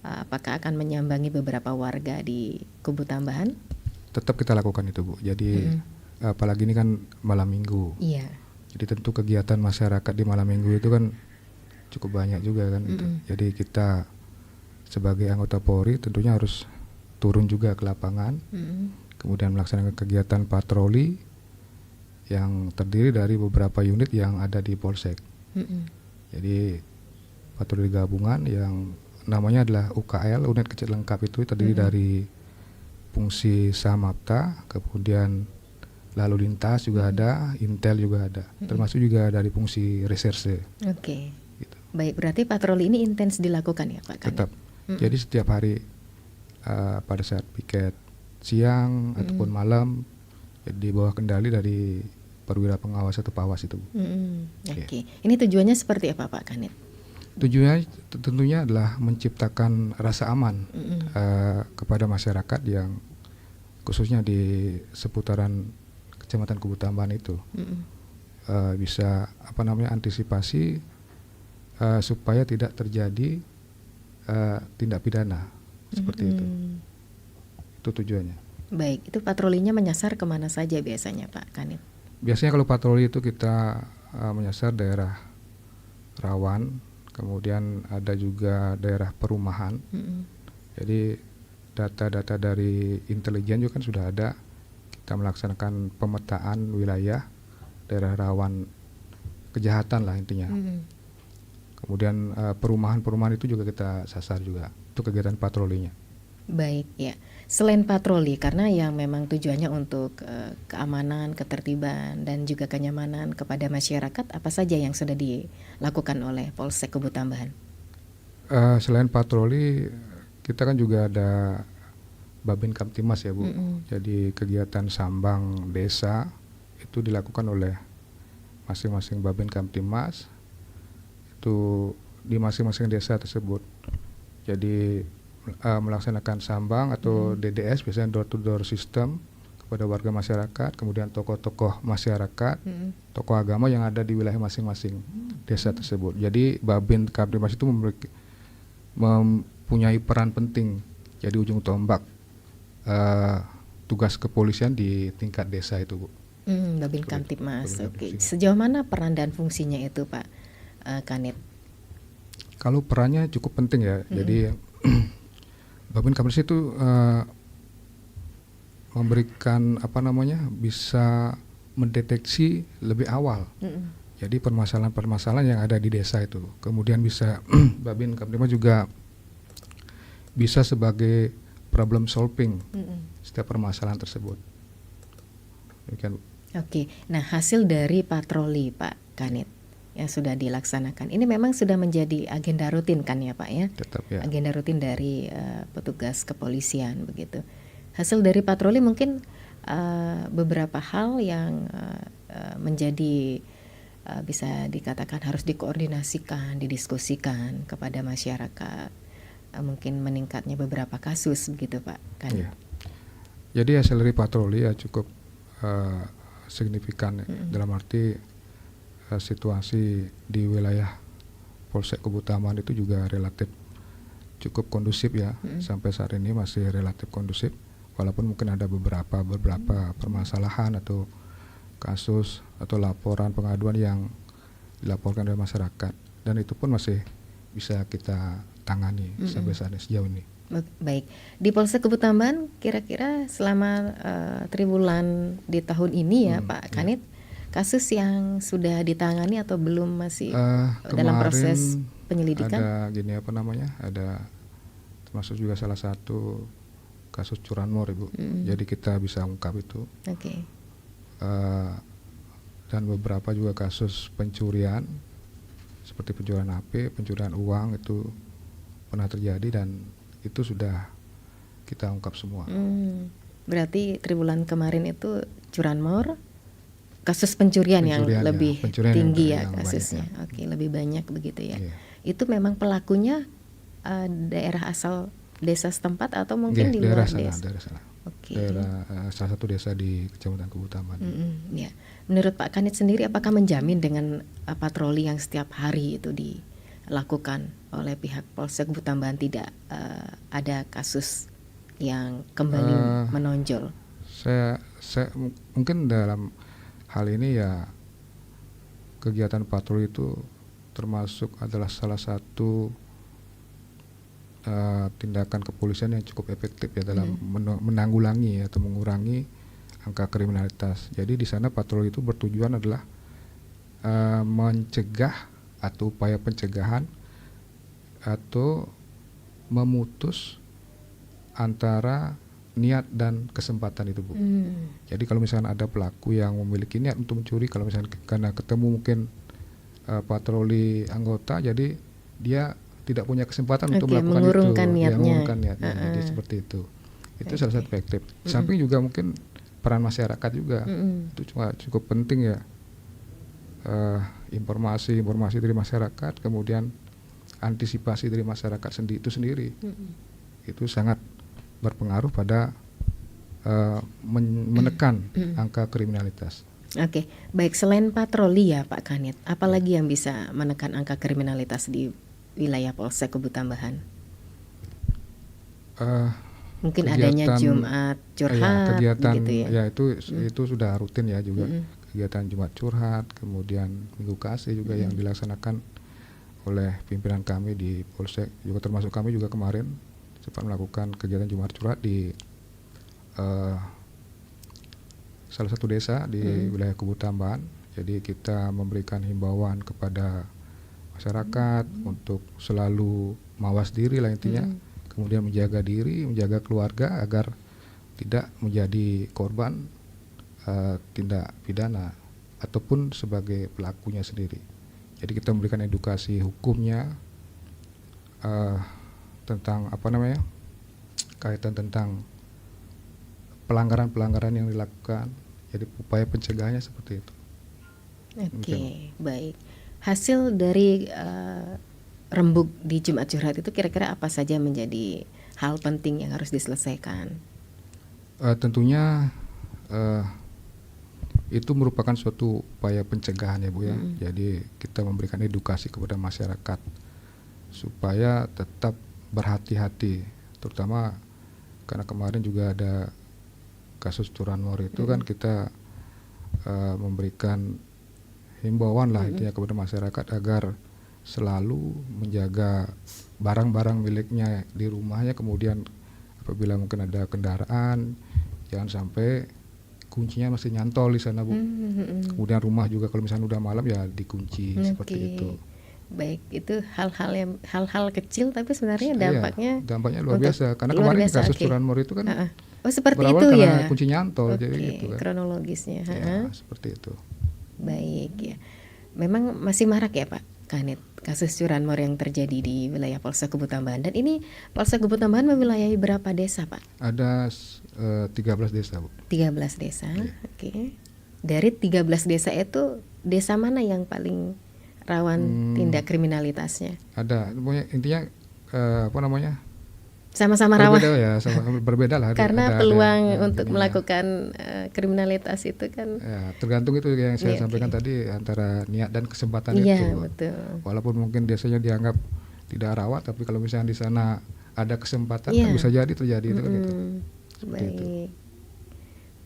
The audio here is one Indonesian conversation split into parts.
apakah akan menyambangi beberapa warga di Kubu Tambahan? Tetap kita lakukan itu, Bu. Jadi Mm-mm. apalagi ini kan malam minggu. Iya. Jadi tentu kegiatan masyarakat di malam minggu itu kan cukup banyak juga kan itu. Mm-mm. Jadi kita sebagai anggota Polri tentunya harus turun juga ke lapangan, Mm-mm. kemudian melaksanakan kegiatan patroli yang terdiri dari beberapa unit yang ada di Polsek. Mm-mm. Jadi patroli gabungan yang namanya adalah UKL, unit kecil lengkap, itu terdiri Mm-mm. dari fungsi Samapta, kemudian lalu lintas juga ada, Intel juga ada, termasuk juga dari fungsi reserse. Oke. Gitu. Baik, berarti patroli ini intens dilakukan ya Pak Kanit? Tetap. Jadi setiap hari pada saat piket siang ataupun malam, jadi di bawah kendali dari perwira pengawas atau pawas itu. Oke. Ini tujuannya seperti apa Pak Kanit? Tujuannya tentunya adalah menciptakan rasa aman kepada masyarakat yang khususnya di seputaran Kecamatan Kubu Tambahan itu. Bisa antisipasi supaya tidak terjadi tindak pidana seperti itu. Itu tujuannya. Baik, itu patrolinya menyasar kemana saja biasanya Pak Kanit? Biasanya kalau patroli itu kita menyasar daerah rawan, kemudian ada juga daerah perumahan. Jadi data-data dari intelijen juga kan sudah ada. Kita melaksanakan pemetaan wilayah daerah rawan kejahatan lah intinya. Kemudian perumahan-perumahan itu juga kita sasar juga. Itu kegiatan patrolinya. Baik ya. Selain patroli, karena yang memang tujuannya untuk keamanan, ketertiban, dan juga kenyamanan kepada masyarakat, apa saja yang sudah dilakukan oleh Polsek Kubu Tambahan? Selain patroli, kita kan juga ada Babin Kamtimas ya Bu. Jadi kegiatan sambang desa itu dilakukan oleh masing-masing Babin Kamtimas itu di masing-masing desa tersebut. Jadi melaksanakan sambang atau DDS, biasanya door to door system kepada warga masyarakat, kemudian tokoh-tokoh masyarakat, tokoh agama yang ada di wilayah masing-masing desa tersebut. Jadi Babin Kamtimas itu mempunyai peran penting, jadi ujung tombak tugas kepolisian di tingkat desa itu, Bu. Babin Kamtibmas. Oke. Sejauh mana peran dan fungsinya itu Pak Kanit? Kalau perannya cukup penting ya. Jadi Babin Kamtibmas itu memberikan bisa mendeteksi lebih awal. Jadi permasalahan-permasalahan yang ada di desa itu. Kemudian bisa Babin Kamtibmas juga bisa sebagai problem solving setiap permasalahan tersebut. Demikian. Oke. Nah, hasil dari patroli Pak Kanit yang sudah dilaksanakan ini memang sudah menjadi agenda rutin kan ya Pak ya? Tetap ya. Agenda rutin dari petugas kepolisian begitu. Hasil dari patroli mungkin beberapa hal yang menjadi bisa dikatakan harus dikoordinasikan, didiskusikan kepada masyarakat. Mungkin meningkatnya beberapa kasus begitu Pak kan? Iya. Jadi hasil dari patroli ya cukup signifikan dalam arti situasi di wilayah Polsek Kubu Tambahan itu juga relatif cukup kondusif ya. Sampai saat ini masih relatif kondusif, walaupun mungkin ada beberapa permasalahan atau kasus atau laporan pengaduan yang dilaporkan oleh masyarakat, dan itu pun masih bisa kita tangani sampai saat ini, sejauh ini. Baik, di Polsek Kubu Tambahan kira-kira selama triwulan di tahun ini ya Pak Kanit, kasus yang sudah ditangani atau belum masih dalam proses penyelidikan? Ada termasuk juga salah satu kasus curanmor Ibu. Jadi kita bisa ungkap itu. Oke. Dan beberapa juga kasus pencurian seperti pencurian HP, pencurian uang itu pernah terjadi dan itu sudah kita ungkap semua. Berarti triwulan kemarin itu curanmor, kasus pencurian yang lebih tinggi ya kasusnya. Banyak, ya. Oke, lebih banyak begitu ya. Iya. Itu memang pelakunya daerah asal desa setempat atau mungkin di luar desa? Daerah sana. Oke. Daerah salah satu desa di Kecamatan Kubu Tambahan. Ya. Menurut Pak Kanit sendiri, apakah menjamin dengan patroli yang setiap hari itu dilakukan oleh pihak Polsek Butambahan tidak ada kasus yang kembali menonjol? Saya mungkin dalam hal ini ya kegiatan patroli itu termasuk adalah salah satu tindakan kepolisian yang cukup efektif ya dalam menanggulangi atau mengurangi angka kriminalitas. Jadi di sana patroli itu bertujuan adalah mencegah atau upaya pencegahan atau memutus antara niat dan kesempatan itu, Bu. Jadi kalau misalnya ada pelaku yang memiliki niat untuk mencuri, kalau misalnya karena ketemu mungkin patroli anggota, jadi dia tidak punya kesempatan untuk melakukan mengurungkan itu, niatnya. ya, mengurungkan niatnya. Jadi seperti itu. Itu salah satu efektif. Di samping juga mungkin peran masyarakat juga itu cukup penting ya. Informasi dari masyarakat, kemudian antisipasi dari masyarakat itu sendiri, itu sangat berpengaruh pada menekan angka kriminalitas. Oke, baik, selain patroli ya Pak Kanit, apalagi yang bisa menekan angka kriminalitas di wilayah Polsek Butambahan? Mungkin adanya Jumat curhat, kegiatan gitu ya? Ya itu sudah rutin ya juga. Kegiatan Jumat curhat, kemudian Minggu Kasih juga yang dilaksanakan oleh pimpinan kami di Polsek, juga termasuk kami juga kemarin sempat melakukan kegiatan Jumat curhat di salah satu desa di wilayah Kebutambahan. Jadi kita memberikan himbauan kepada masyarakat untuk selalu mawas diri lah intinya, kemudian menjaga diri, menjaga keluarga agar tidak menjadi korban tindak pidana ataupun sebagai pelakunya sendiri. Jadi kita memberikan edukasi hukumnya tentang kaitan tentang pelanggaran-pelanggaran yang dilakukan. Jadi upaya pencegahannya seperti itu. Oke, baik. Hasil dari rembuk di Jumat curhat itu kira-kira apa saja menjadi hal penting yang harus diselesaikan? Tentunya itu merupakan suatu upaya pencegahan ya Bu ya. Jadi kita memberikan edukasi kepada masyarakat supaya tetap berhati-hati, terutama karena kemarin juga ada kasus curanmor itu kan kita memberikan himbauan lah intinya kepada masyarakat agar selalu menjaga barang-barang miliknya di rumahnya, kemudian apabila mungkin ada kendaraan jangan sampai kuncinya masih nyantol di sana Bu. Kemudian rumah juga kalau misalnya udah malam ya dikunci seperti itu. Baik, itu hal-hal kecil tapi sebenarnya dampaknya luar biasa karena kemarin kasus curanmor itu kan seperti berawal itu karena ya. kunci nyantol, jadi gitu kan. Kronologisnya. Ya, seperti itu. Baik ya. Memang masih marak ya Pak Kanit kasus curanmor yang terjadi di wilayah Polsek Butambahan. Dan ini Polsek Butambahan mewilayahi berapa desa Pak? Ada 13 desa Bu. 13 desa. Oke. Dari 13 desa itu desa mana yang paling rawan tindak kriminalitasnya? Ada, intinya sama-sama rawan. Berbeda lah. Karena peluang untuk melakukan kriminalitas itu kan. Ya, tergantung itu yang saya sampaikan tadi antara niat dan kesempatan itu. Iya, betul. Walaupun mungkin desanya dianggap tidak rawan, tapi kalau misalnya di sana ada kesempatan kan bisa jadi terjadi itu kan gitu. Baik. Itu.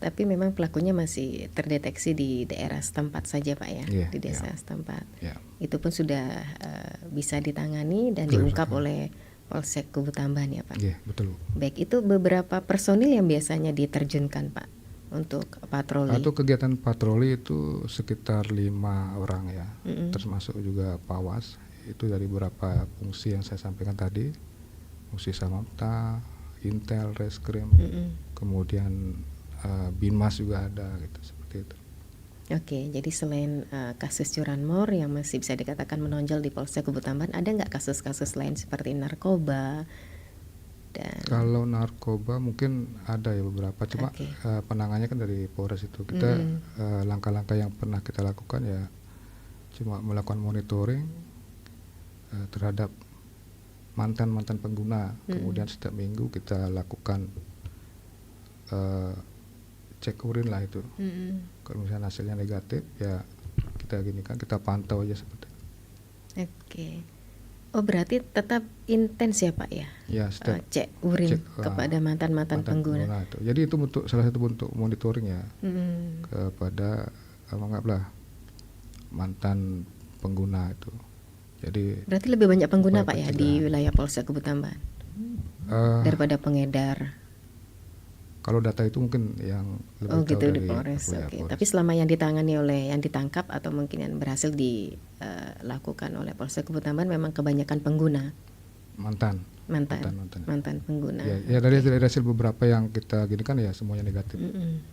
Tapi memang pelakunya masih terdeteksi di daerah setempat saja Pak ya, di desa setempat. Itu pun sudah bisa ditangani dan diungkap oleh Polsek Butambahan ya Pak. Iya, betul. Baik, itu beberapa personil yang biasanya diterjunkan Pak untuk patroli. Atau kegiatan patroli itu sekitar 5 orang ya, termasuk juga Pawas. Itu dari beberapa fungsi yang saya sampaikan tadi, fungsi Samapta, Intel, Reskrim, kemudian Binmas juga ada gitu, seperti itu. Oke, jadi selain kasus curanmor yang masih bisa dikatakan menonjol di Polsek Butambahan, ada nggak kasus-kasus lain seperti narkoba? Kalau narkoba mungkin ada ya beberapa, cuma penangannya kan dari Polres itu. Kita langkah-langkah yang pernah kita lakukan ya cuma melakukan monitoring terhadap mantan pengguna. Kemudian setiap minggu kita lakukan cek urin lah itu. Kalau misalnya hasilnya negatif ya kita pantau aja seperti itu. Oke. Oh, berarti tetap intens ya Pak ya? Ya, setiap Cek urin cek kepada mantan-mantan pengguna. itu. Jadi itu salah satu bentuk monitoring ya Mm. kepada anggaplah mantan pengguna itu. Jadi Berarti lebih banyak pengguna upaya Pak ya di pencegahan. wilayah Polsek Kebutamban daripada pengedar. Kalau data itu mungkin yang Oh lebih tahu gitu di dari Polres. ya, Oke. Polres. Tapi selama yang ditangani oleh yang ditangkap atau mungkin yang berhasil dilakukan oleh Polsek Kebutamban memang kebanyakan pengguna. Mantan Mantan pengguna. ya dari hasil beberapa yang kita gini kan ya semuanya negatif. Mm-mm.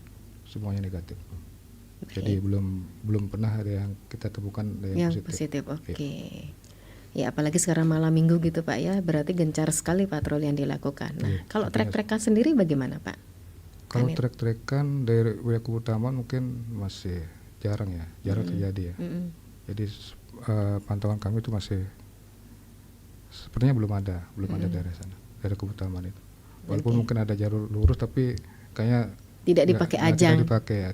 Semuanya negatif. Baik. Jadi belum pernah ada yang kita temukan yang positif. Oke. Ya apalagi sekarang malam minggu gitu Pak ya, berarti gencar sekali patroli yang dilakukan. Nah, kalau trek-trekan sendiri bagaimana Pak? Kalau trek-trekan dari wilayah Kebutamban mungkin masih jarang terjadi ya. Jadi pantauan kami itu masih sepertinya belum ada dari sana, dari Kebutamban itu. Walaupun mungkin ada jalur lurus tapi kayaknya tidak dipakai ajang.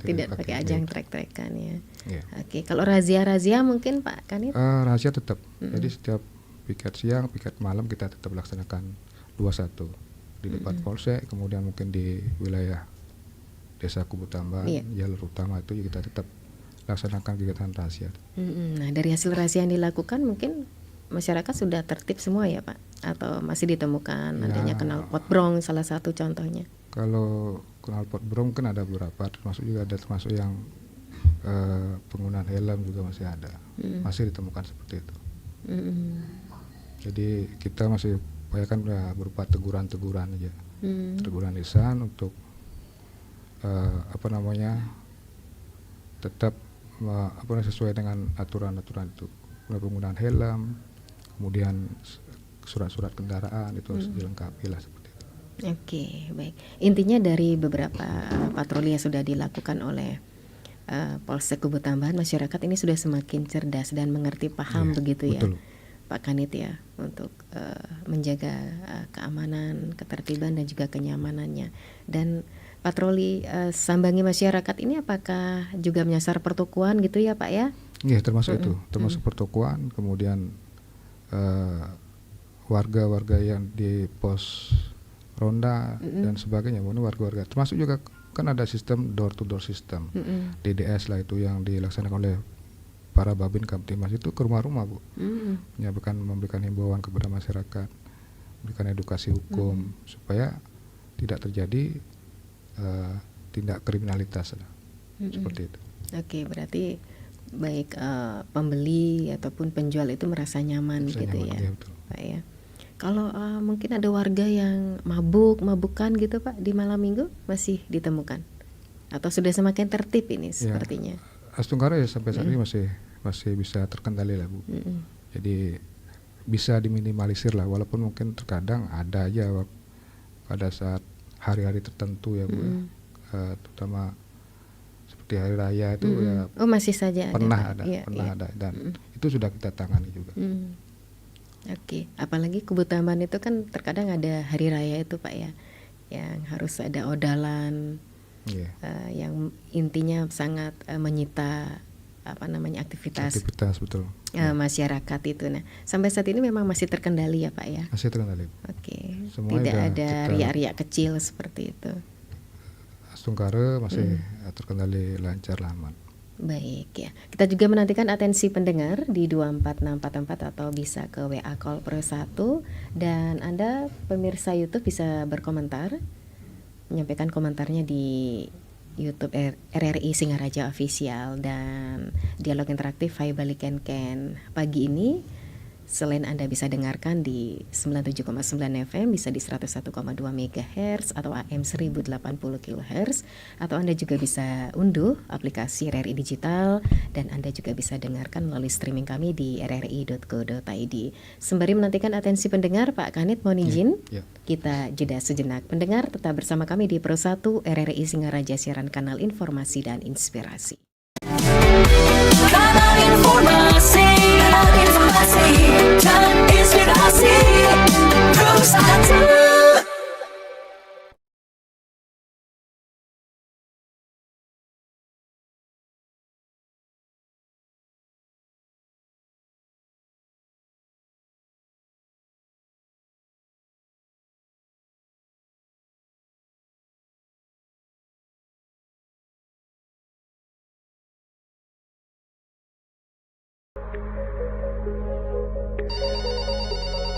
Tidak dipakai ajang trek-trekan ya. Yeah. Oke, kalau razia mungkin Pak Kanit? Razia tetap. Jadi setiap piket siang, piket malam kita tetap laksanakan 21 di depan polsek, kemudian mungkin di wilayah desa Kebutamban, jalur utama itu kita tetap laksanakan kegiatan razia. Nah, dari hasil razia yang dilakukan mungkin masyarakat sudah tertib semua ya Pak? Atau masih ditemukan adanya knalpot brong salah satu contohnya? Kalau knalpot brong kan ada beberapa, termasuk yang penggunaan helm juga masih ada, masih ditemukan seperti itu. Jadi kita masih upayakan berupa teguran-teguran aja, teguran lisan untuk tetap sesuai dengan aturan-aturan itu, penggunaan helm, kemudian surat-surat kendaraan itu harus dilengkapi lah seperti itu. Oke, baik. Intinya dari beberapa patroli yang sudah dilakukan oleh Polsek Kebutamban, masyarakat ini sudah semakin cerdas dan mengerti paham begitu ya, betul. Pak Kanit ya, untuk menjaga keamanan, ketertiban dan juga kenyamanannya. Dan patroli sambangi masyarakat ini apakah juga menyasar pertokoan gitu ya Pak ya? Iya, termasuk itu, termasuk pertokoan, kemudian warga-warga yang di pos ronda dan sebagainya, warga-warga, termasuk juga kan ada sistem door to door system, DDS lah itu yang dilaksanakan oleh para Babin Kamtimas itu ke rumah-rumah Bu, memberikan himbauan kepada masyarakat, memberikan edukasi hukum supaya tidak terjadi tindak kriminalitas lah, seperti itu. Oke, berarti baik pembeli ataupun penjual itu merasa nyaman gitu ya, Pak ya. Kalau mungkin ada warga yang mabukan gitu Pak di malam minggu masih ditemukan atau sudah semakin tertib ini sepertinya? Astunggara ya sampai saat ini masih bisa terkendali lah Bu. Jadi bisa diminimalisir lah, walaupun mungkin terkadang ada aja pada saat hari-hari tertentu ya Bu, terutama seperti hari raya itu ya. Oh masih saja pernah ada dan itu sudah kita tangani juga. Oke, apalagi Kebutamban itu kan terkadang ada hari raya itu Pak ya, yang harus ada odalan, yang intinya sangat menyita aktivitas betul. Masyarakat itu. Nah, sampai saat ini memang masih terkendali ya Pak ya? Masih terkendali. Oke, tidak ada riak-riak kecil seperti itu. Astunggara masih terkendali lancar lah, aman. Baik ya, kita juga menantikan atensi pendengar di 24644 atau bisa ke WA call per 1, dan Anda pemirsa YouTube bisa berkomentar, menyampaikan komentarnya di YouTube RRI Singaraja Official. Dan dialog interaktif Hai Balik Ken pagi ini selain Anda bisa dengarkan di 97,9 FM, bisa di 101,2 MHz atau AM 1080 kHz, atau Anda juga bisa unduh aplikasi RRI Digital, dan Anda juga bisa dengarkan melalui streaming kami di rri.co.id. Sembari menantikan atensi pendengar, Pak Kanit mohon izin kita jeda sejenak. Pendengar tetap bersama kami di Pro 1 RRI Singaraja, siaran kanal informasi dan inspirasi. Kanal informasi dan inspirasi Pro 1.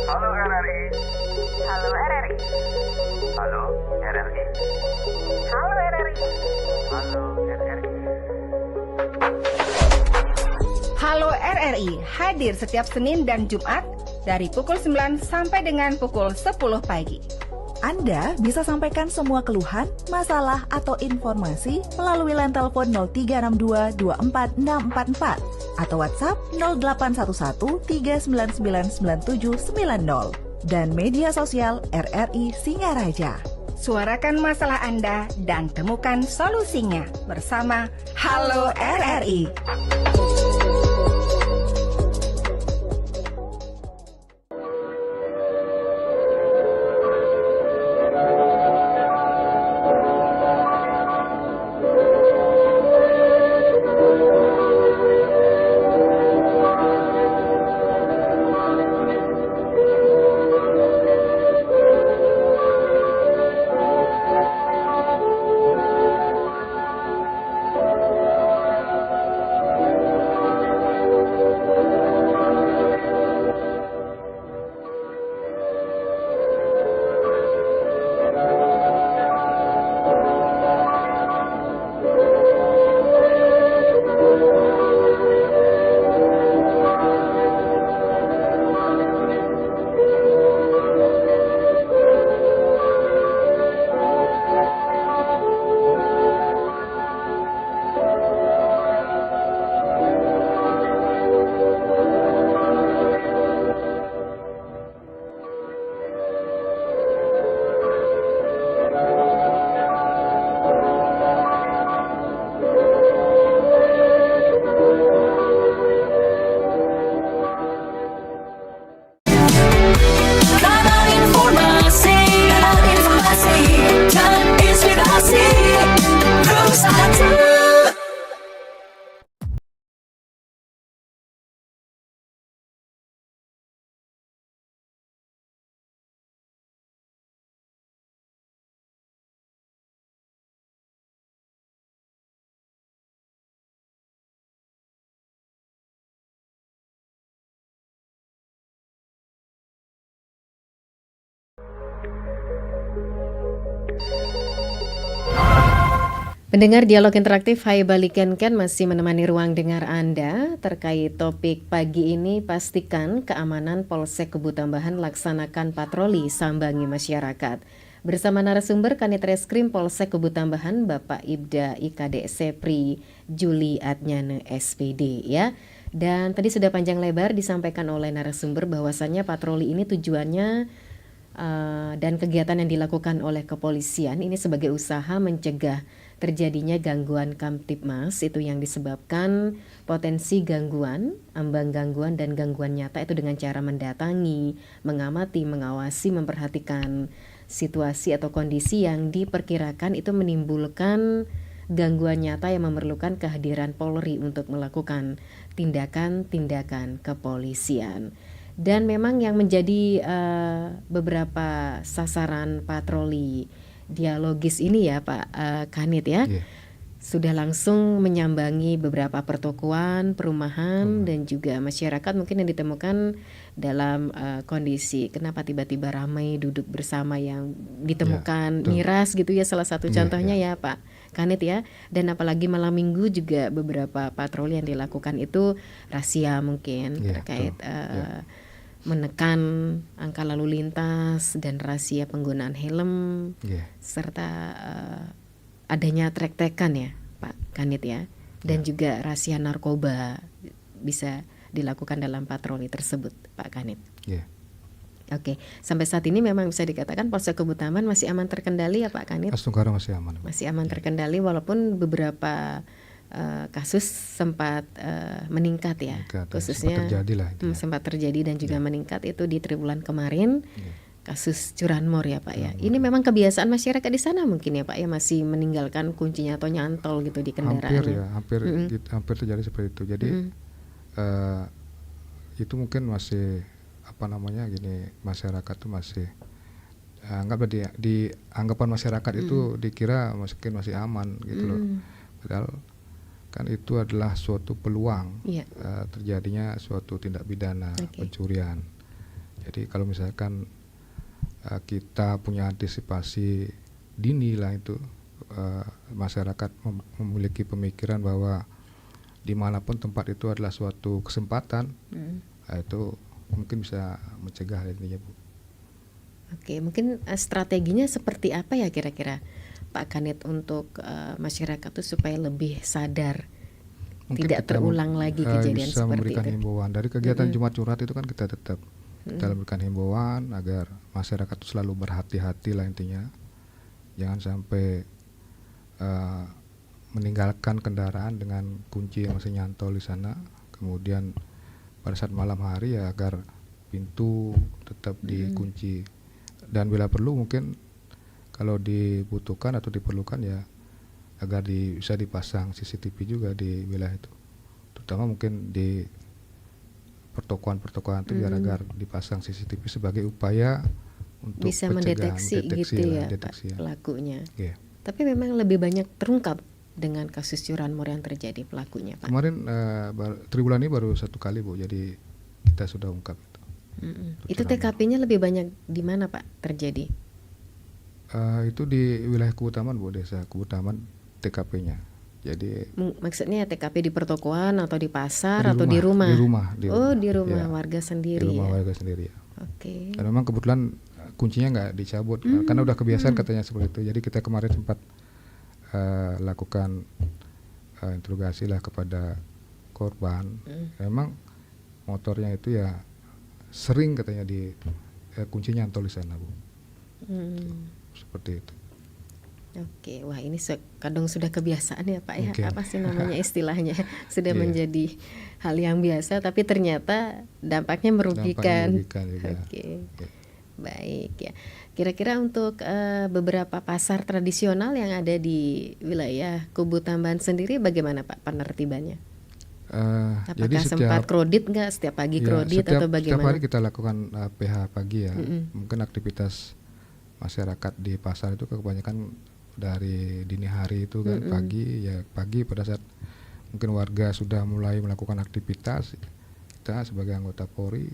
Halo RRI. Halo RRI. Halo RRI. Halo RRI. Halo RRI. Halo RRI hadir setiap Senin dan Jumat dari pukul 9 sampai dengan pukul 10 pagi. Anda bisa sampaikan semua keluhan, masalah, atau informasi melalui line telepon 0362 24644 atau WhatsApp 0811 3999790 dan media sosial RRI Singaraja. Suarakan masalah Anda dan temukan solusinya bersama Halo RRI. Pendengar Dialog Interaktif, Hai Balikan Ken masih menemani ruang dengar Anda terkait topik pagi ini. Pastikan keamanan Polsek Kubu Tambahan laksanakan patroli sambangi masyarakat. Bersama narasumber Kanit Reskrim Polsek Kubu Tambahan Bapak Ibda IKD Sepri Juli Adnyane SPD ya. Dan tadi sudah panjang lebar disampaikan oleh narasumber bahwasannya patroli ini tujuannya dan kegiatan yang dilakukan oleh kepolisian ini sebagai usaha mencegah terjadinya gangguan Kamtibmas itu yang disebabkan potensi gangguan, ambang gangguan dan gangguan nyata itu dengan cara mendatangi, mengamati, mengawasi, memperhatikan situasi atau kondisi yang diperkirakan itu menimbulkan gangguan nyata yang memerlukan kehadiran Polri untuk melakukan tindakan-tindakan kepolisian. Dan memang yang menjadi beberapa sasaran patroli dialogis ini ya Pak Kanit ya, sudah langsung menyambangi beberapa pertokoan, perumahan dan juga masyarakat mungkin yang ditemukan dalam kondisi kenapa tiba-tiba ramai duduk bersama yang ditemukan miras gitu ya, salah satu contohnya ya Pak Kanit ya. Dan apalagi malam minggu juga beberapa patroli yang dilakukan itu razia mungkin terkait menekan angka lalu lintas dan razia penggunaan helm serta adanya trek-trekan ya Pak Kanit ya, dan juga razia narkoba bisa dilakukan dalam patroli tersebut Pak Kanit. Oke, sampai saat ini memang bisa dikatakan Polsek Kubu Tambahan masih aman terkendali ya Pak Kanit? Astungkara masih aman. Masih aman terkendali walaupun beberapa kasus sempat meningkat ya, khususnya sempat terjadi dan juga meningkat itu di triwulan kemarin, kasus curanmor ya Pak ya. Ini memang kebiasaan masyarakat di sana mungkin ya Pak ya, masih meninggalkan kuncinya atau nyantol gitu di kendaraan. Hampir terjadi seperti itu. Jadi itu mungkin masih masyarakat tuh masih anggap di anggapan masyarakat itu dikira mungkin masih aman gitu loh. Padahal kan itu adalah suatu peluang terjadinya suatu tindak pidana pencurian. Jadi kalau misalkan kita punya antisipasi dini lah itu, masyarakat memiliki pemikiran bahwa dimanapun tempat itu adalah suatu kesempatan, itu mungkin bisa mencegah intinya Bu. Oke, mungkin strateginya seperti apa ya kira-kira Pak Kanit untuk masyarakat tuh supaya lebih sadar, Mungkin tidak kita terulang lagi kejadian bisa seperti memberikan itu. himbauan dari kegiatan Jumat Curhat itu kan kita tetap kita memberikan himbauan agar masyarakat itu selalu berhati-hati lah intinya, jangan sampai meninggalkan kendaraan dengan kunci yang masih nyantol di sana. Kemudian pada saat malam hari ya agar pintu tetap dikunci, dan bila perlu mungkin kalau dibutuhkan atau diperlukan ya agar bisa dipasang CCTV juga di wilayah itu, terutama mungkin di pertokoan-pertokoan itu biar agar dipasang CCTV sebagai upaya untuk Bisa pencegahan, mendeteksi gitu lah, ya deteksi Pak, pelakunya. Iya. Tapi memang lebih banyak terungkap dengan kasus curanmor yang terjadi pelakunya Pak. Kemarin tribulan ini baru 1 kali Bu, jadi kita sudah ungkap itu. Itu TKP-nya lebih banyak di mana Pak terjadi? Itu di wilayah Keutaman Bu, desa Keutaman TKP-nya. Jadi Maksudnya TKP di pertokoan atau di pasar atau di rumah? Di rumah. Oh, di rumah Ya, warga sendiri. di rumah ya. warga sendiri ya. Oke. Dan memang kebetulan kuncinya nggak dicabut karena udah kebiasaan katanya seperti itu. Jadi kita kemarin sempat lakukan interogasi lah kepada korban. Memang motornya itu ya sering katanya kuncinya nyantol di sana Bu. Seperti itu. Oke, wah ini kadang sudah kebiasaan ya Pak ya, Mungkin. apa sih namanya istilahnya, sudah Iya. menjadi hal yang biasa, tapi ternyata dampaknya merugikan. juga. Oke, Iya. baik ya. Kira-kira untuk beberapa pasar tradisional yang ada di wilayah Kubu Tambahan sendiri, bagaimana Pak penertibannya? Jadi Apakah sempat kredit nggak setiap pagi kredit atau Setiap bagaimana? hari kita lakukan PH pagi ya. Mungkin aktivitas masyarakat di pasar itu kebanyakan dari dini hari itu kan, pagi pada saat mungkin warga sudah mulai melakukan aktivitas, kita sebagai anggota Polri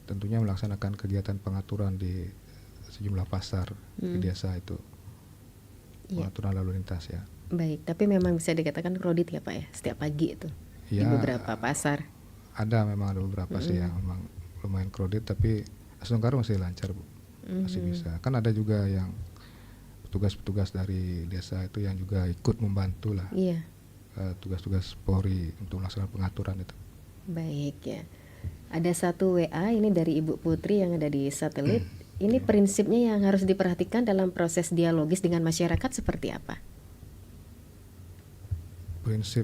tentunya melaksanakan kegiatan pengaturan di sejumlah pasar di desa itu, pengaturan lalu lintas ya. Baik, tapi memang bisa dikatakan kredit ya Pak ya, setiap pagi itu di Ya, beberapa pasar. memang ada beberapa sih yang memang lumayan kredit, tapi Asdongkar masih lancar Bu, masih bisa. Kan ada juga yang petugas-petugas dari desa itu yang juga ikut membantu lah, Iya. tugas-tugas Polri untuk melaksanakan pengaturan itu. Baik ya. Ada satu WA ini dari Ibu Putri yang ada di satelit. Ini prinsipnya yang harus diperhatikan dalam proses dialogis dengan masyarakat seperti apa? Prinsip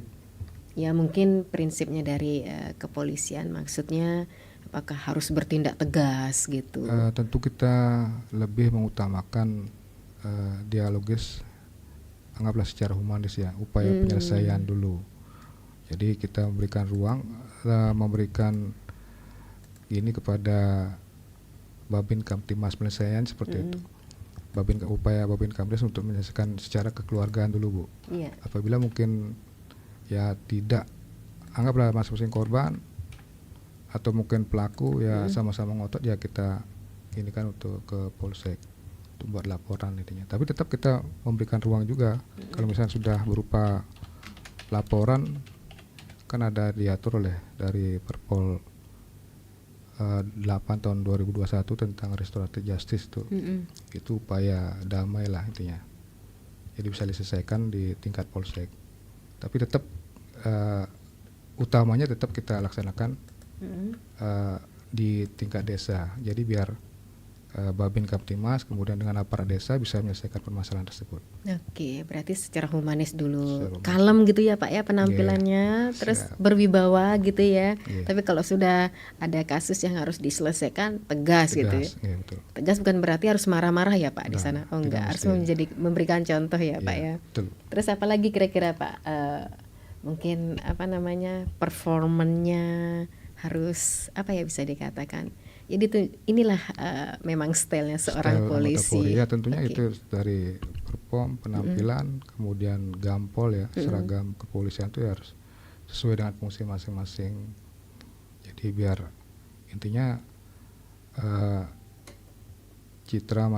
Ya mungkin prinsipnya dari kepolisian, maksudnya apakah harus bertindak tegas gitu? tentu kita lebih mengutamakan dialogis, anggaplah secara humanis ya, upaya penyelesaian dulu. Jadi kita memberikan ruang, memberikan ini kepada Babin Kamtimas penyelesaian seperti itu. Upaya Babin Kamtimas untuk menyelesaikan secara kekeluargaan dulu Bu. Iya. Apabila mungkin ya tidak, anggaplah masing-masing korban atau mungkin pelaku ya sama-sama ngotot, ya kita ini kan untuk ke polsek untuk buat laporan intinya. Tapi tetap kita memberikan ruang juga kalau misalnya sudah berupa laporan, kan ada diatur oleh dari Perpol 8 tahun 2021 tentang restoratif justice tuh. Itu upaya damai lah intinya. Jadi bisa diselesaikan di tingkat polsek. Tapi tetap utamanya tetap kita laksanakan di tingkat desa. Jadi biar Babin Kamtimas kemudian dengan aparat desa bisa menyelesaikan permasalahan tersebut. Oke, berarti secara humanis dulu, Secara humanis. kalem gitu ya Pak ya penampilannya, terus berwibawa gitu ya. Tapi kalau sudah ada kasus yang harus diselesaikan, tegas gitu ya. Iya, betul. Tegas bukan berarti harus marah-marah ya Pak di Nah, sana. Oh tidak enggak, harus mesti. memberikan contoh ya Pak ya. Betul. Terus apalagi kira-kira Pak, mungkin apa namanya performanya harus apa ya bisa dikatakan. Jadi inilah memang stylenya seorang Style anggota polisi. Polri. Ya tentunya Oke. itu dari perform, penampilan, kemudian gampol ya, seragam kepolisian itu harus sesuai dengan fungsi masing-masing. Jadi biar intinya eh, citra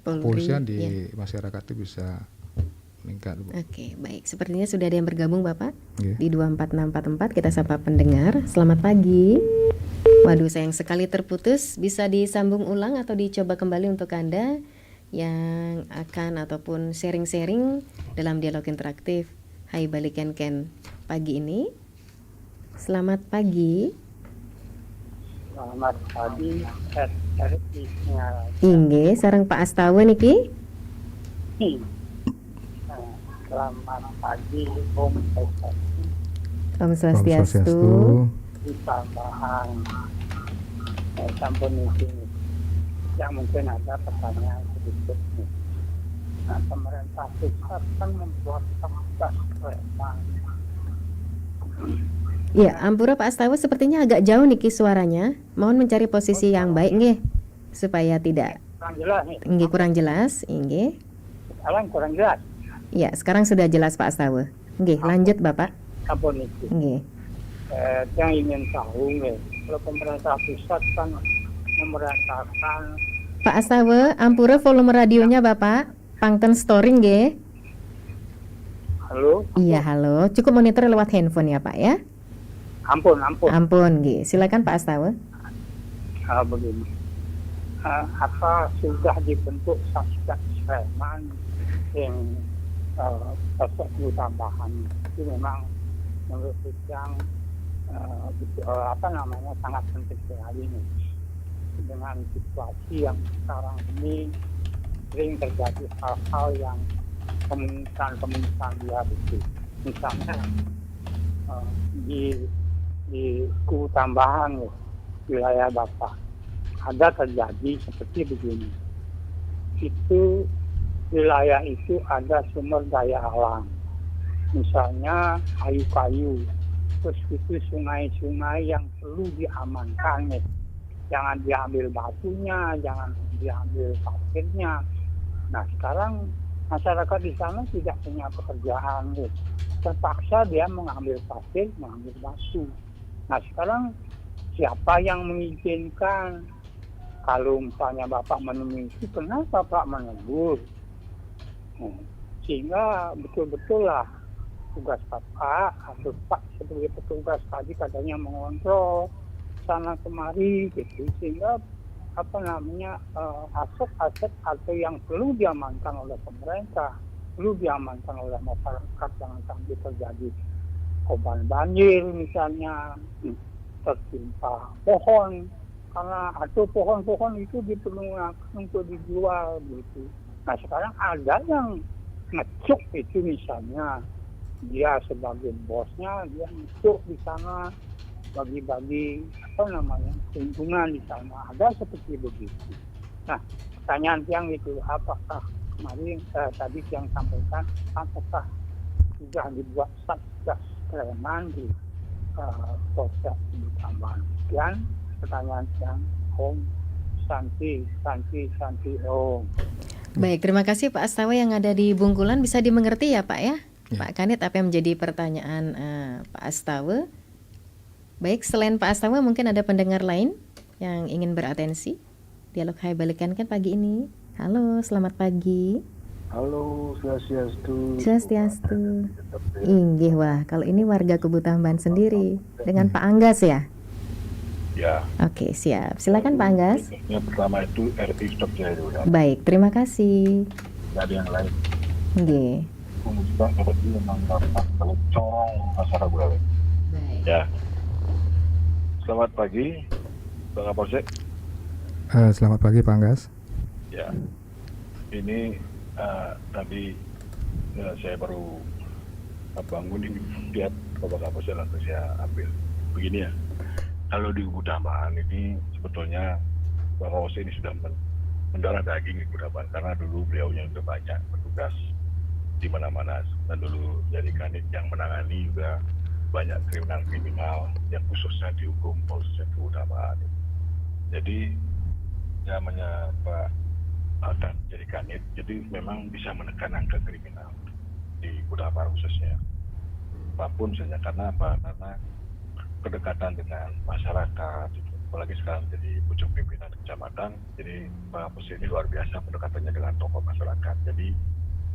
kepolisian di masyarakat itu bisa meningkat, Bu. Oke, baik. Sepertinya sudah ada yang bergabung, Bapak. Oke. Di 24644 kita sapa pendengar. Selamat pagi. Waduh, sayang sekali terputus. Bisa disambung ulang atau dicoba kembali untuk Anda yang akan ataupun sharing-sharing dalam dialog interaktif Hai Balikan Ken pagi ini. Selamat pagi. Selamat pagi, RRI. Inge, sareng Pak Astawa niki. Selamat pagi, Om Swastiastu. Om Swastiastu. Di tambahan sampun ini yang mungkin ada pertanyaan sedikit nih. Nah, pemerintah pusat kan membuat tugas preman. Ya, Ampura Pak Astawa sepertinya agak jauh niki suaranya. Mohon mencari posisi yang baik nggih supaya tidak Kurang jelas nih. nggih kurang jelas, nggih. Sekarang kurang jelas. Ya, sekarang sudah jelas Pak Astawa. Nggih, lanjut Bapak. Sampun itu. Nggih. Yang ingin tahu nih, kalau pemerintah pusat kan memerintahkan. Pak Astawa, Ampura volume radionya Bapak. Pangten story nggih. Halo? Iya, halo. Cukup monitor lewat handphone ya, Pak ya. Ampun. Ampun, nggih. Silakan Pak Astawa. Begini. Apa sudah dibentuk Satgas Preman yang perspektif tambahan itu memang menurut yang sangat penting sekali nih dengan situasi yang sekarang ini sering terjadi hal-hal yang kemungkinan dia itu misalnya di kubu tambahan wilayah Bapak ada terjadi seperti begini. Itu wilayah itu ada sumber daya alam. Misalnya kayu-kayu. Terus itu sungai-sungai yang perlu diamankan. Jangan diambil batunya, jangan diambil pasirnya. Nah sekarang masyarakat di sana tidak punya pekerjaan. Terpaksa dia mengambil pasir, mengambil batu. Nah sekarang siapa yang mengizinkan? Kalau misalnya Bapak menemui itu, kenapa Bapak menegur? Sehingga betul-betul lah tugas Bapak atau Pak sebagai petugas tadi katanya mengontrol sana kemari gitu. Sehingga aset-aset atau yang perlu diamankan oleh pemerintah, perlu diamankan oleh masyarakat, jangan sampai terjadi korban banjir misalnya, tertimpa pohon. Karena atau pohon-pohon itu diperlukan untuk dijual gitu. Nah sekarang ada yang ngecuk itu misalnya dia sebagai bosnya dia ngecuk di sana bagi-bagi keuntungan di sana ada seperti begitu. Nah pertanyaan yang itu apakah kemarin tadi yang sampaikan apakah sudah dibuat Satgas Preman di Polsek Tambahan? Sekian pertanyaan yang Om Santi Om. Baik, terima kasih Pak Astawa yang ada di Bungkulan. Bisa dimengerti ya Pak ya? Ya. Pak Kanit, apa yang menjadi pertanyaan Pak Astawa? Baik, selain Pak Astawa mungkin ada pendengar lain yang ingin beratensi dialog Hai Balikan Ken pagi ini. Halo, selamat pagi. Halo, Swastiastu. Swastiastu. Inggih, wah kalau ini warga Kubu Tambahan sendiri dengan Pak Anggas ya? Ya. Oke, siap. Silakan Pak Anggas. Yang pertama itu RI Stoknya itu ya. Baik, terima kasih. Tidak ada yang lain. Nggih. Kemudian seperti memang dapat kalau corong masyarakat gue. Baik. Ya. Selamat pagi, Bang Kapolsek. Selamat pagi Pak Anggas. Ya. Ini tadi saya baru bangun ini lihat Bapak Kapolsek langsung saya ambil. Begini ya. Kalau di Kubu Tambahan ini sebetulnya Bapak Kapolsek ini sudah mendarah daging di Kubu Tambahan karena dulu beliaunya sudah banyak bertugas di mana-mana dan dulu jadi kanit yang menangani juga banyak kriminal yang khususnya dihukum Polsek Kubu Tambahan. Jadi namanya Pak akan jadi kanit, jadi memang bisa menekan angka kriminal di Kubu Tambahan khususnya. Apapun saja karena apa? Karena kedekatan dengan masyarakat, apalagi sekarang jadi pucuk pimpinan kecamatan, jadi Pak Kapolres ini luar biasa pendekatannya dengan tokoh masyarakat. Jadi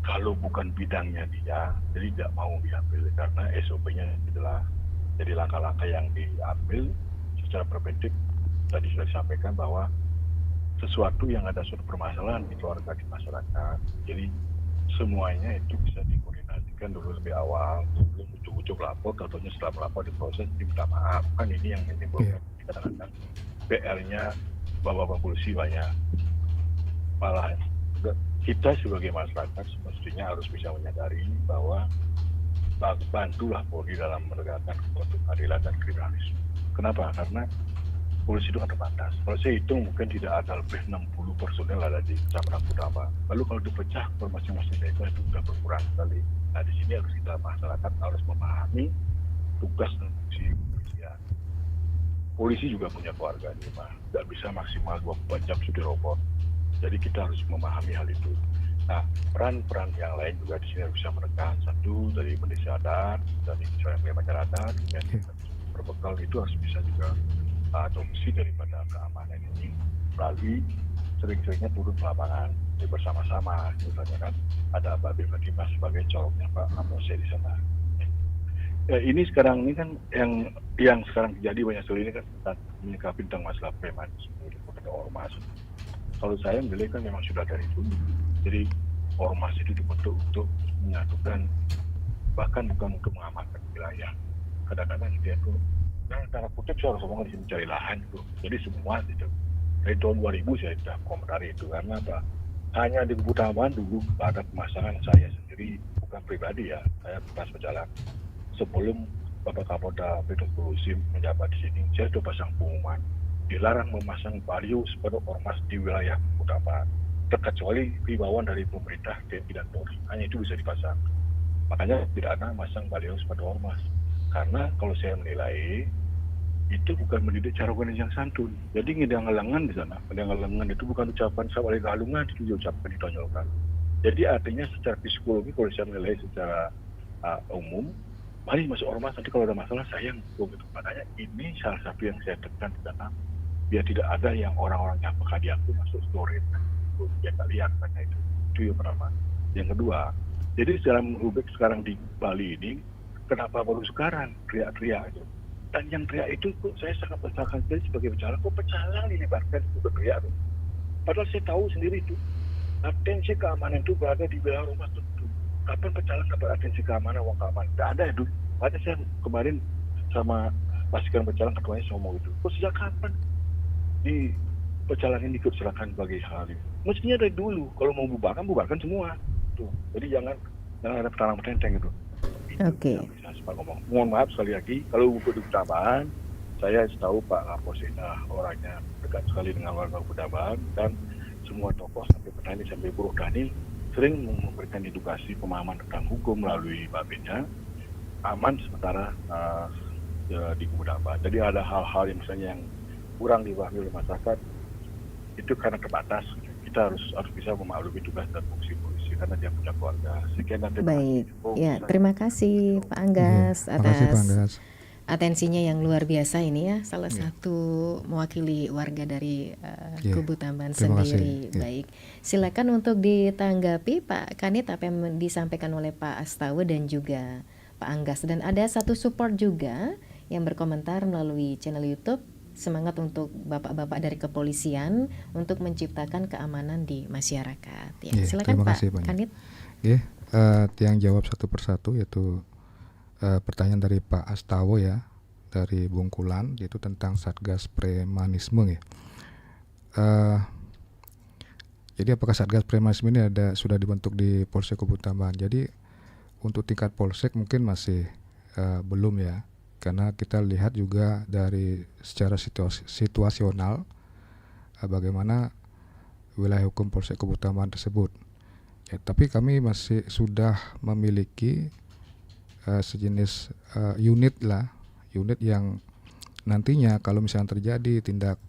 kalau bukan bidangnya dia, jadi tidak mau diambil karena SOP-nya adalah jadi langkah-langkah yang diambil secara preventif. Tadi sudah disampaikan bahwa sesuatu yang ada suatu permasalahan di keluarga, di masyarakat, jadi semuanya itu bisa dikoordinasikan dulu lebih awal sebelum ujuk-ujuk lapor, contohnya setelah melapor diproses diminta maaf. Kan ini yang menimbulkan kadang-kadang PR-nya bapak polisi banyak. Malah kita sebagai masyarakat semestinya harus bisa menyadari bahwa bantulah Polri dalam menegakkan keadilan dan kriminalisme. Kenapa? Karena polisi itu ada batas. Kalau saya hitung mungkin tidak ada lebih 60 personel ada di Kecamatan Kudama. Lalu kalau dipecah per masing-masing desa itu sudah berkurang sekali. Nah di sini harus kita masyarakat harus memahami tugas dan fungsi kepolisian. Polisi juga punya keluarga di rumah. Tidak bisa maksimal 24 jam sudah robot. Jadi kita harus memahami hal itu. Nah, peran-peran yang lain juga di sini harus bisa menekan. Satu, dari desa adat, dari misalnya masyarakat, kemudian berbekal itu harus bisa juga adopsi daripada keamanan ini melalui sering-seringnya turun ke lapangan bersama-sama. Misalnya kan ada Babil Fatimah sebagai coloknya Pak Kapolres di sana. Ya, ini sekarang ini kan yang sekarang terjadi banyak sekali ini kan menyikapi tentang masalah premanisme kepada ormas. Kalau saya menilai kan memang sudah dari dulu. Jadi ormas itu dibentuk untuk menyatukan, bahkan bukan untuk mengamankan wilayah. Kadang-kadang dia tuh, karena kutip saya harus ngomong di sini mencari lahan itu. Jadi semua itu. Dari tahun 2000 saya sudah komentari itu karena apa? Hanya di Kebutaman dulu ada pemasangan saya sendiri, bukan pribadi ya, saya bekas pejalan. Sebelum Bapak Kapolda Petrus Bulusim menjabat di sini, saya sudah pasang pengumuman dilarang memasang baliho sepeda ormas di wilayah Kebutaman, terkecuali himbauan dari pemerintah TNI dan Polri. Hanya itu bisa dipasang. Makanya tidak ada masang baliho sepeda ormas. Karena kalau saya menilai itu bukan mendidik cara organisasi yang santun. Jadi ngedang-ngelangan di sana. Ngedang-ngelangan itu bukan ucapan sabali galungan, itu diucapkan ditonjolkan. Jadi artinya secara psikologi kalau saya menilai secara umum, mari masuk ormas nanti kalau ada masalah sayang gitu. Makanya ini salah satu yang saya tekan di sana, biar tidak ada yang orang-orang yang apakah diaku masuk story. Dia tak lihat makanya itu yang pertama. Yang kedua, jadi dalam Rubik sekarang di Bali ini, kenapa baru sekarang teriak-teriak itu? Dan yang teriak itu saya sangat bersalah sebagai pecalang. Kok pecalang dilebarkan itu berteriak? Padahal saya tahu sendiri itu atensi keamanan itu berada di wilayah rumah tentu. Kapan pecalang dapat atensi keamanan, uang keamanan? Tidak ada itu. Makanya saya kemarin sama pasukan pecalang ketuanya saya ngomong itu. Kok sejak kapan di pecalang ini ikut silakan sebagai hal ini? Mestinya dari dulu. Kalau mau bubarkan semua. Tuh. Jadi jangan ada petalang petenteng itu. Oke. Mohon maaf sekali lagi, kalau untuk di Kebutaman, saya tahu Pak Kapolres orangnya dekat sekali dengan warga Kebutaman dan semua tokoh sampai petani sampai buruh tani sering memberikan edukasi pemahaman tentang hukum melalui babinnya aman sementara di Kebutaman. Jadi ada hal-hal yang misalnya yang kurang dipahami oleh masyarakat itu karena terbatas. Kita harus bisa memaklumi tugas dan fungsi polisi karena dia punya keluarga. Sekian dan Baik, ya terima kasih Pak Anggas atas atensinya yang luar biasa ini ya. Salah satu mewakili warga dari Kubu Tamban sendiri. Baik, silakan untuk ditanggapi Pak Kanit apa yang disampaikan oleh Pak Astawa dan juga Pak Anggas. Dan ada satu support juga yang berkomentar melalui channel YouTube. Semangat untuk bapak-bapak dari kepolisian untuk menciptakan keamanan di masyarakat. Ya, silakan Pak Kanit. Yang jawab satu persatu yaitu pertanyaan dari Pak Astawa ya dari Bungkulan yaitu tentang Satgas Premanisme ya. Jadi apakah Satgas Premanisme ini sudah dibentuk di Polsek Kebutaman? Jadi untuk tingkat Polsek mungkin masih belum ya. Karena kita lihat juga dari secara situasional bagaimana wilayah hukum Polsek Kebutaman tersebut. Ya, tapi kami masih sudah memiliki sejenis unit yang nantinya kalau misalnya terjadi tindak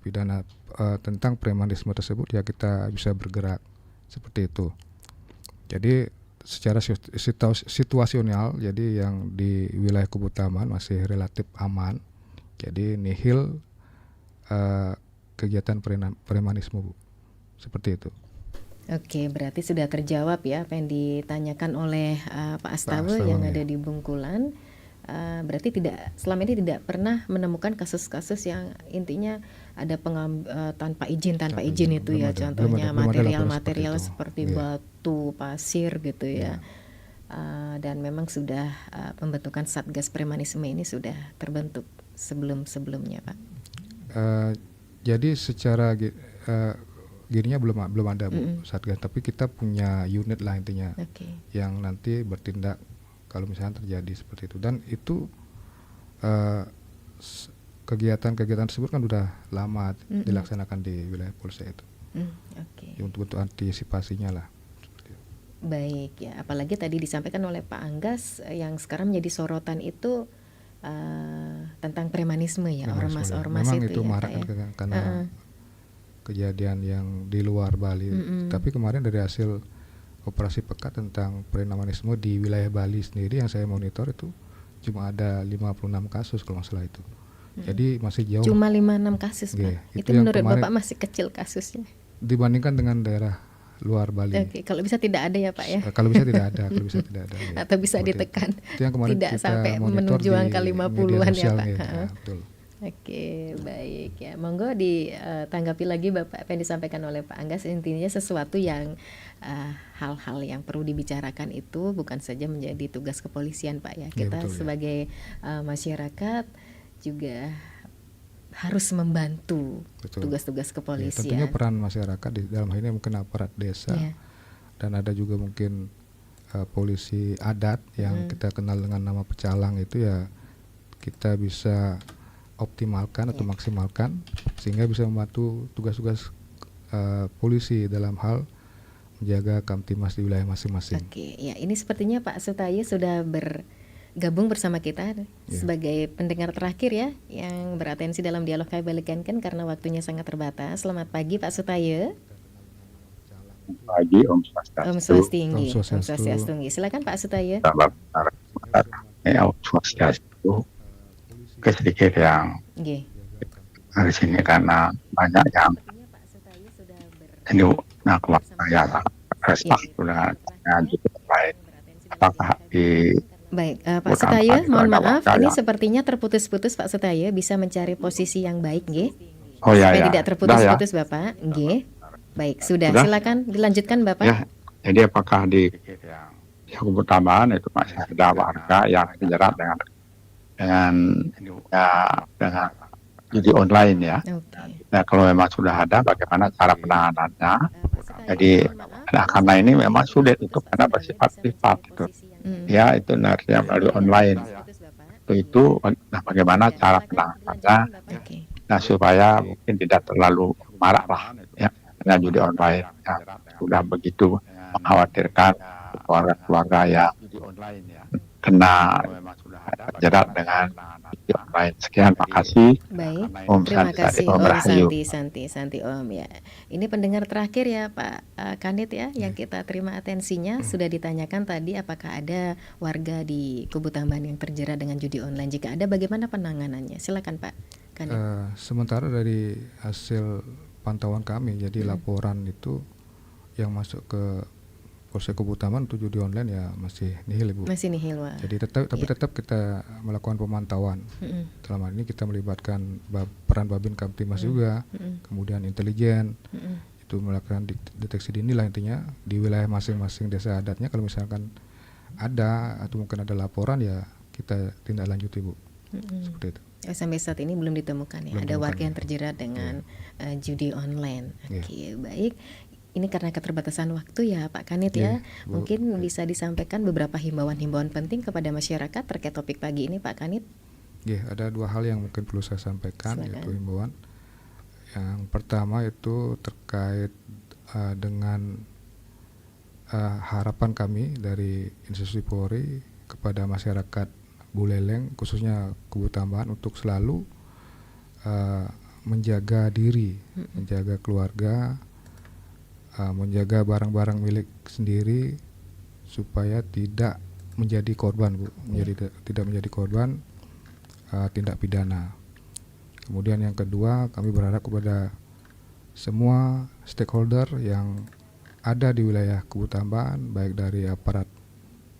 pidana tentang premanisme tersebut ya kita bisa bergerak seperti itu. Jadi secara situasional, jadi yang di wilayah Kebutaman masih relatif aman. Jadi nihil kegiatan premanisme, Bu. Seperti itu. Oke, berarti sudah terjawab ya apa yang ditanyakan oleh Pak Astawa yang ada di Bungkulan. Berarti selama ini tidak pernah menemukan kasus-kasus yang intinya ada tanpa izin itu ya, contohnya material-material seperti batu, pasir gitu ya. Dan memang sudah pembentukan Satgas Premanisme ini sudah terbentuk sebelum-sebelumnya, Pak. Jadi secara gininya belum ada, Bu, Satgas, tapi kita punya unit lah intinya yang nanti bertindak kalau misalnya terjadi seperti itu. Dan itu kegiatan tersebut kan udah lama dilaksanakan di wilayah Polsek itu. Untuk antisipasinya lah. Baik ya, apalagi tadi disampaikan oleh Pak Anggas yang sekarang menjadi sorotan itu tentang premanisme ya, ormas-ormas memang itu itu ya, marak Pak, kan karena kejadian yang di luar Bali. Tapi kemarin dari hasil operasi pekat tentang premanisme di wilayah Bali sendiri yang saya monitor itu cuma ada 56 kasus kalau nggak salah itu. Jadi masih jauh. Cuma 56 kasus, Pak. Itu menurut Bapak masih kecil kasusnya dibandingkan dengan daerah luar Bali. Kalau bisa tidak ada ya, Pak ya. Kalau bisa tidak ada, ya. Atau bisa ditekan. Itu yang kemarin tidak kita sampai monitor menuju angka 50-an ya, Pak. Ya, betul. Oke, baik ya. Monggo ditanggapi lagi Bapak apa yang disampaikan oleh Pak Anggas. Intinya sesuatu yang hal-hal yang perlu dibicarakan itu bukan saja menjadi tugas kepolisian, Pak ya. Kita betul, sebagai masyarakat juga harus membantu tugas-tugas kepolisian. Tentunya peran masyarakat di dalam hal ini mungkin aparat desa dan ada juga mungkin polisi adat yang kita kenal dengan nama pecalang itu ya, kita bisa optimalkan atau maksimalkan sehingga bisa membantu tugas-tugas polisi dalam hal menjaga Kamtimas di wilayah masing-masing. Oke, ya ini sepertinya Pak Sutaye sudah bergabung bersama kita sebagai pendengar terakhir ya yang beratensi dalam dialog kami balikan karena waktunya sangat terbatas. Selamat pagi Pak Sutaye. Pagi, Om Swastiastu. Om Swastiastu. Silakan Pak Sutaye. Om Swastiastu. Sedikit yang hari sini karena banyak yang ini saya respon sudah cukup baik. Apakah di Pak Sutaye, mohon maaf, ini sepertinya terputus-putus Pak Sutaye, bisa mencari posisi yang baik, supaya tidak terputus-putus Bapak, baik, sudah, silakan dilanjutkan Bapak. Ya, jadi apakah di hukum tambahan itu masih ada warga yang dijerat dengan judi online ya. Nah, kalau memang sudah ada, bagaimana cara penanganannya? Jadi, karena ini memang sulit itu karena bersifat privat itu. Ya, itu artinya melalui online. Itu bagaimana cara penanganannya? Nah, supaya mungkin tidak terlalu marak lah ya, dengan judi online yang sudah begitu mengkhawatirkan keluarga-keluarga yang kena jerat dengan judi online. Sekian, makasih. Baik, Om terima kasih Om Rahayu. Santi Om ya. Ini pendengar terakhir ya Pak Kanit ya, yang kita terima atensinya. Sudah ditanyakan tadi apakah ada warga di Kubu Tambahan yang terjerat dengan judi online. Jika ada, bagaimana penanganannya? Silakan Pak Kanit. Sementara dari hasil pantauan kami, jadi laporan itu yang masuk ke Polsek Kubu Tambahan untuk judi online ya masih nihil, Ibu. Masih nihil, Wak. Jadi tetap kita melakukan pemantauan. Selama ini kita melibatkan peran Babin Kamtimas juga, kemudian intelijen, itu melakukan deteksi dini lah intinya di wilayah masing-masing desa adatnya. Kalau misalkan ada atau mungkin ada laporan ya kita tindak lanjuti, Bu. Seperti itu. Sampai saat ini belum ditemukan ya, ada warga yang terjerat dengan judi online. Oke, baik. Ini karena keterbatasan waktu ya Pak Kanit ya, mungkin bisa disampaikan beberapa himbauan-himbauan penting kepada masyarakat terkait topik pagi ini Pak Kanit. Ada dua hal yang mungkin perlu saya sampaikan. Silakan. Yaitu himbauan. Yang pertama itu terkait dengan harapan kami dari institusi Polri kepada masyarakat Buleleng khususnya Kubu Tambahan untuk selalu menjaga diri, menjaga keluarga, menjaga barang-barang milik sendiri supaya tidak menjadi korban, Bu, tidak menjadi korban tindak pidana. Kemudian yang kedua, kami berharap kepada semua stakeholder yang ada di wilayah Kubu Tambahan, baik dari aparat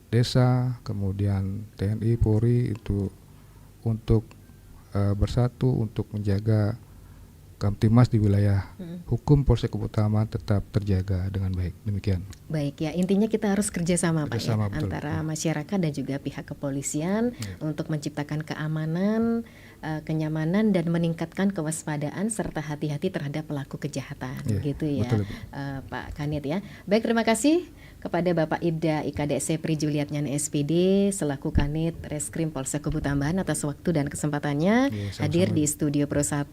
desa, kemudian TNI, Polri, itu untuk bersatu untuk menjaga Kamtimas di wilayah hukum Polsek Kubu Tambahan tetap terjaga dengan baik. Demikian. Baik ya, intinya kita harus kerjasama Pak ya, betul, antara masyarakat dan juga pihak kepolisian untuk menciptakan keamanan, kenyamanan dan meningkatkan kewaspadaan serta hati-hati terhadap pelaku kejahatan, gitu ya, betul. Pak Kanit ya. Baik, terima kasih kepada Bapak Ibda IKDC Pri Juliatnyan SPD selaku Kanit Reskrim Polsek Kubu Tambahan atas waktu dan kesempatannya hadir di Studio Pro 1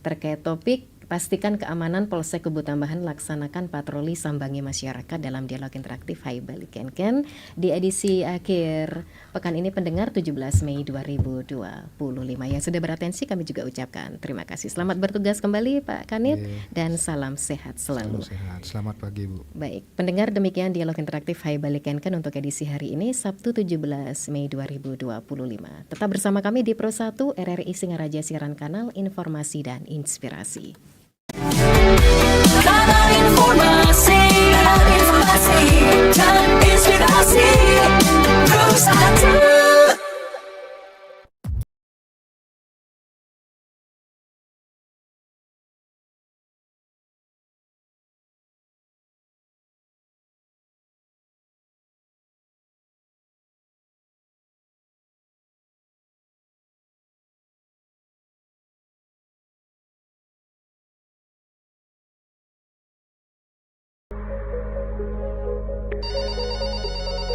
terkait topik pastikan keamanan Polsek Kubu Tambahan laksanakan patroli sambangi masyarakat dalam dialog interaktif Hai Balik Kenken di edisi akhir pekan ini pendengar 17 Mei 2025. Yang sudah beratensi kami juga ucapkan terima kasih. Selamat bertugas kembali Pak Kanit dan salam sehat selalu. Salam sehat. Selamat pagi Bu. Baik, pendengar demikian dialog interaktif Hai Balik Kenken untuk edisi hari ini Sabtu 17 Mei 2025. Tetap bersama kami di Pro 1 RRI Singaraja Siaran Kanal Informasi dan Inspirasi. Kanal informasi dan inspirasi Pro 1.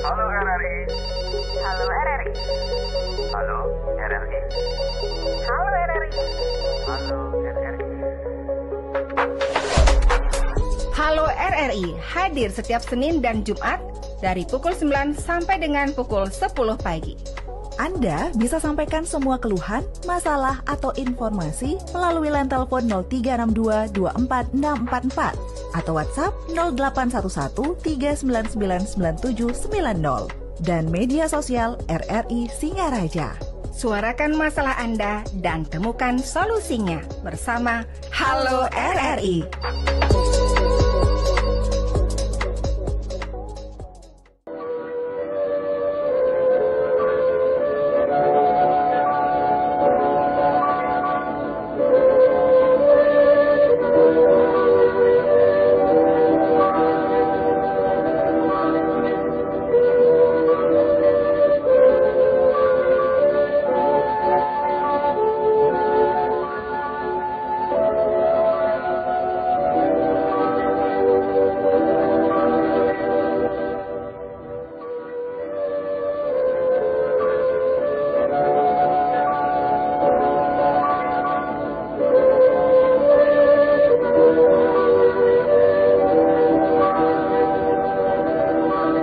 Halo RRI. Halo RRI. Halo RRI. Halo RRI. Halo RRI. Halo RRI hadir setiap Senin dan Jumat dari pukul 9 sampai dengan pukul 10 pagi. Anda bisa sampaikan semua keluhan, masalah, atau informasi melalui line telepon 0362 24644 atau WhatsApp 0811 3999790 dan media sosial RRI Singaraja. Suarakan masalah Anda dan temukan solusinya bersama Halo RRI.